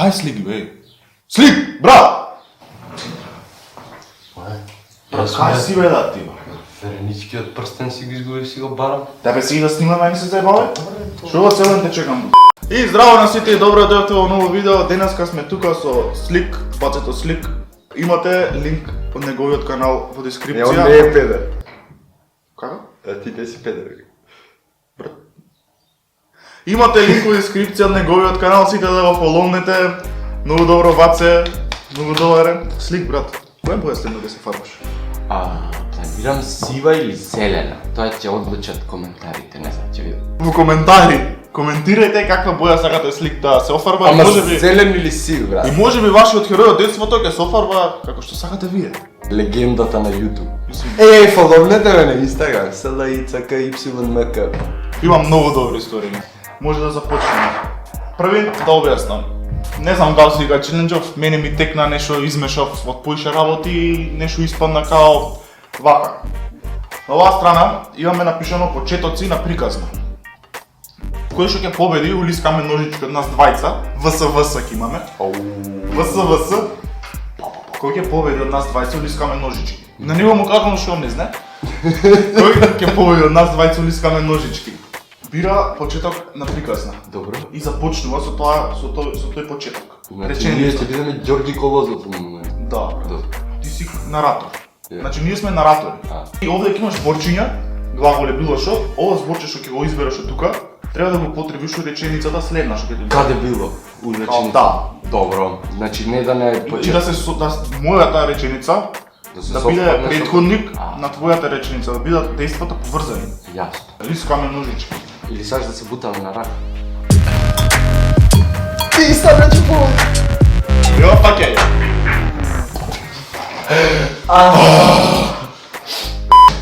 Кај слик, бе? Слик, брат! Кај си, бе, да ти, бе? Вереничкиот прстен си го изгубив, си го барам. Тебе си и да снимаме, не се заебаве? Шо го целен те чекам? И здраво на сите и добро дојавте во ново видео. Денеска сме тука со Слик, бацето Слик. Имате линк од неговиот канал во дескрипција. Не, он не е педер. Како? А ти не си педер. Имате линк во дескрипција од неговиот канал, сите да го фоловнете. Многу добро баце, многу добарен. Слик, брат, која боја следно да се фарбаш? Планирам сива или зелена. Тоа ќе одлучат коментарите, не знам, ќе видам. Во коментари коментирајте каква боја сакате Слик да се офарба. Ама Можеби зелен или сив, брат? и можеби вашиот херој од детството ќе се офарба како што сакате вие. Легендата на YouTube. Мислим, фоловнете ме на Instagram, SLICKYMK. Имам многу добри истории. Може да започнеме. Први да објаснам. Не знам дали си ga челенџов, мене ми текна нешто измешав од поише работи и нешто испадна као вака. На оваа страна имаме напишано почетоци на приказна. Кој што ќе победи, улискаме ножички од нас двајца, ВСВС ќе имаме. ВСВС. Кој ќе победи од нас двајца, улискаме ножички. На него му кажам што не знае. Кој ќе победи од нас двајца, улискаме ножички. Бира почеток на приказна. Добро. И започнува со тој почеток. Значи, ние ќе бидеме Ѓорги Колозов во момент. Да, Добро. ти си наратор. Ја. Значи ние сме наратори. А. И овде ќе имаш зборчиња, глаголе било што, ова зборче што ќе го избереш од тука, треба да го потребиш во реченицата следна што ќе ти. Каде било? У реченица? Да. Добро. Значи не да не И да се мојата реченица се да биде совпадне со- претходник А. на твојата реченица, да бидат дејствата поврзани. Јасно. Лискаме ножички. Или сакаш да се бутаме на рака? Ти ставаш по. Ева паќе.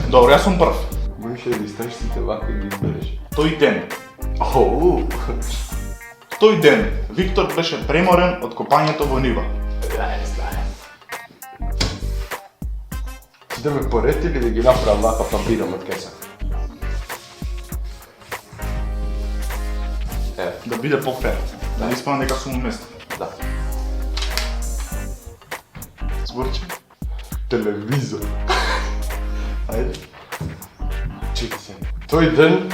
Добро, јас сум прв. Можеш да ги ставиш сите вака и ги избереш. Тој ден. Оу. Тој ден Виктор беше преморен од копањето во нива. Да ме поред или да ги направам вака па бирам од кеса? Да биде по-фер. Да не испадне дека сум уместен. Да. Зборче. Телевизор. Ајде. Чекай се. Тој ден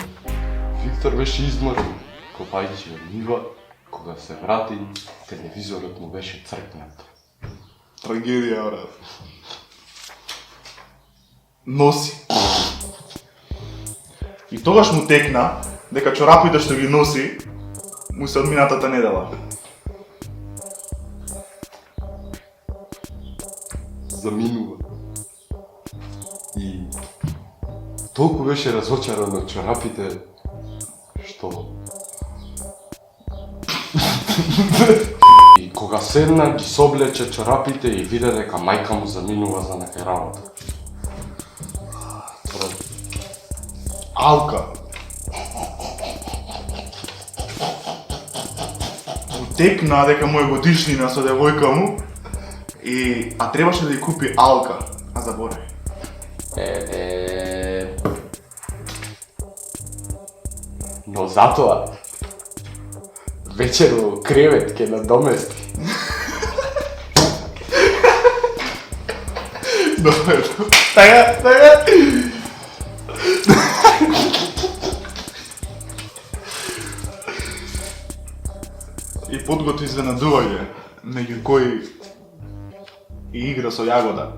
Виктор беше изморен, копајќи од нива, кога се врати, телевизорот му беше цркнат. Трагедија, брат. Носи. И тогаш му текна дека чорапите што ги носи му се од минатата недела. Заминува. И толку беше разочаран од чорапите, што... И кога седна, ги соблече чорапите и виде дека мајка му заминува за некај работа. Алка. Му текна дека му е годишнина со девојка му, а требаше да ја купи алка, а заборави. Но затоа, вечер во кревет ке надомести. Добро. Така. И подготви изненадување, меѓу кои и игра со јагода.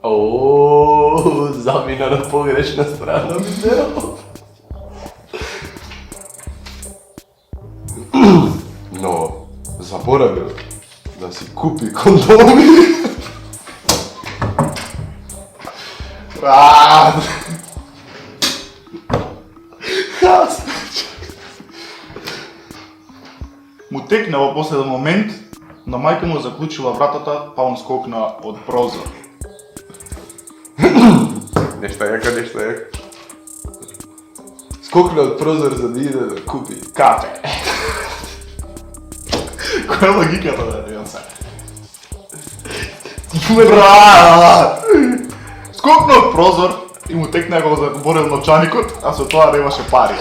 Ооо, замина на погрешна страна ми дело. Но заборавил да си купи кондоми. Брат! Му текна во последен момент, но мајка му заклучила вратата, па он скокна од прозор. Нешто јака. Скокна од прозор за да иде да купи. Кафе. Која е логиката да ја се? Брат! Скокна од прозор и му текна го заборел новчаникот, а со тоа немаше пари.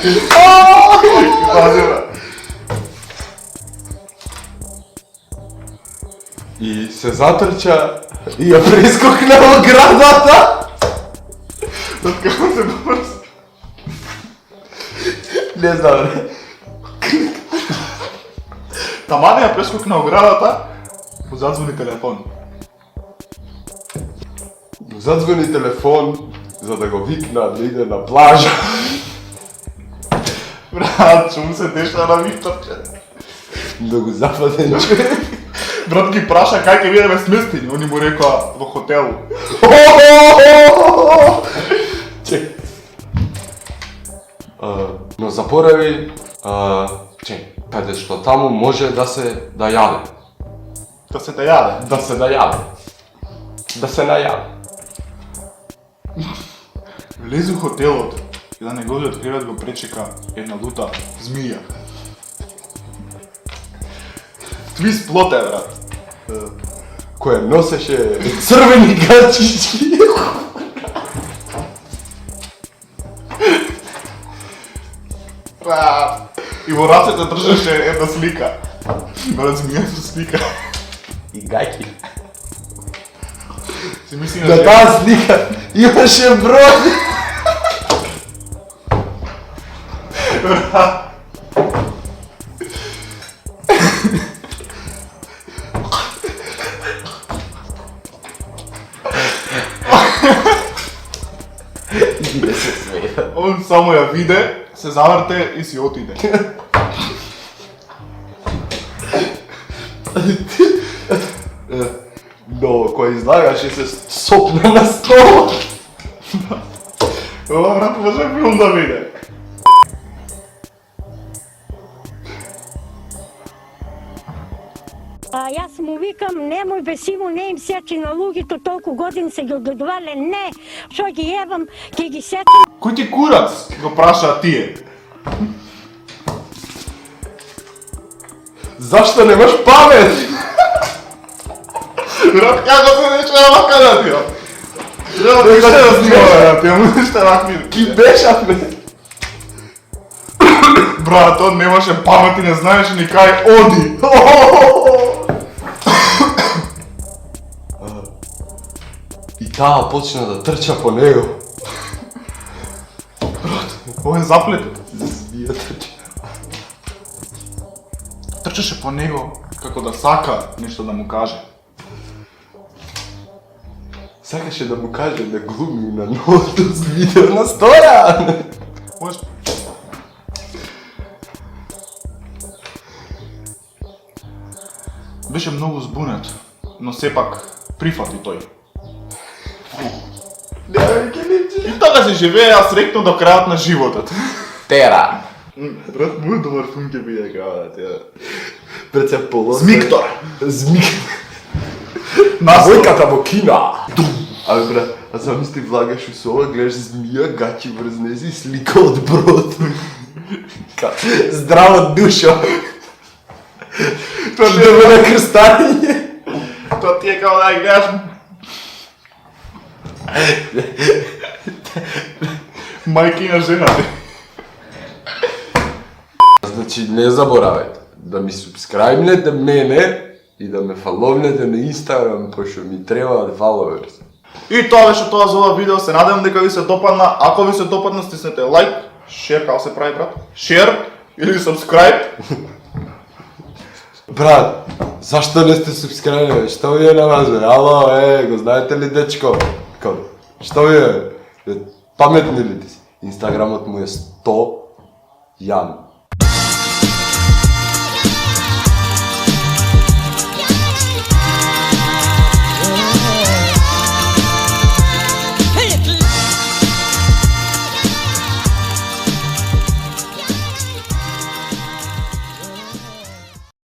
И се затрча и ја прескокна оградата. Од како се бърз? Не знам, бре. Тамане ја прескокна оградата, му задзвони телефон. Му задзвони телефон за да го викна да иде на плажа. Брат, што му се деша на Викторче? Многу западен човек. Брат ги праша кај ќе бидеме сместени, они му рекоа во хотелу. Чек. Но запорави, каде што таму може да се да јаде. Да се те јаде. Да се да јаде. Да се најаде. Влезе у хотелот и да неговиот кревет го пречека една лута змија. Твист плоте, брат. Која носеше црвени гачички. И во рацете држеше една слика. Брат, змија со слика. И гаќи. Си мисли На таа слика имаше број. Иде се смеја. Он само ја виде, се заврте и си отиде. Но кој излагаше се сопна на стол. Ова, брат, може филм да виде. Јас му викам, немој бе Симо, не им сечи на луѓето, толку години се ги одгледувале, не, што ги јевам, ќе ги сечам. Кој ти курац го праша тие? Зашто немаш памет? Брат, како се нечува вака да ти? Брат, ниште да снимаме, брат, имам ниште вакви. Ки бешавме? Брат, он немаше памет и не знаеше ни кај оди. И таа почна да трча по него. Ова е заплетен. Змија трча. Трчаше по него, како да сака нешто да му каже. Сакаше да му каже да глуми на новото видео на Стојан. Може... Беше многу збунет, но сепак прифати тој. Немој ке личи. И така се живее срекно до крајот на животот. Тера. Брат, мој добар филм ќе биде као да ти. Пред се полоса. Змиктор. Војката во кина. Абе брат, а замисли влагаш у сола, гледаш змија, гачи врз нези и слика од брод. Здраво душо. Тоа ти Да е ме на крстање. Тоа ти е као да ја гледаш. Мајки на жената. Значи, не заборавајте да ми субскрајбнете мене и да ме фаловнете на Инстаграм, пошто ми требаат фаловерс. И тоа беше тоа за ова видео, се надевам дека ви се допадна. Ако ви се допадна, стиснете лайк, шер, како се прави, брат? Шер или субскрайб. Брат, зашто не сте субскрајбнали? Што ви е на вас, бе? Ало, го знаете ли, дечко? Што ви е? Паметни ли ти си? Инстаграмот му е 100 Јан.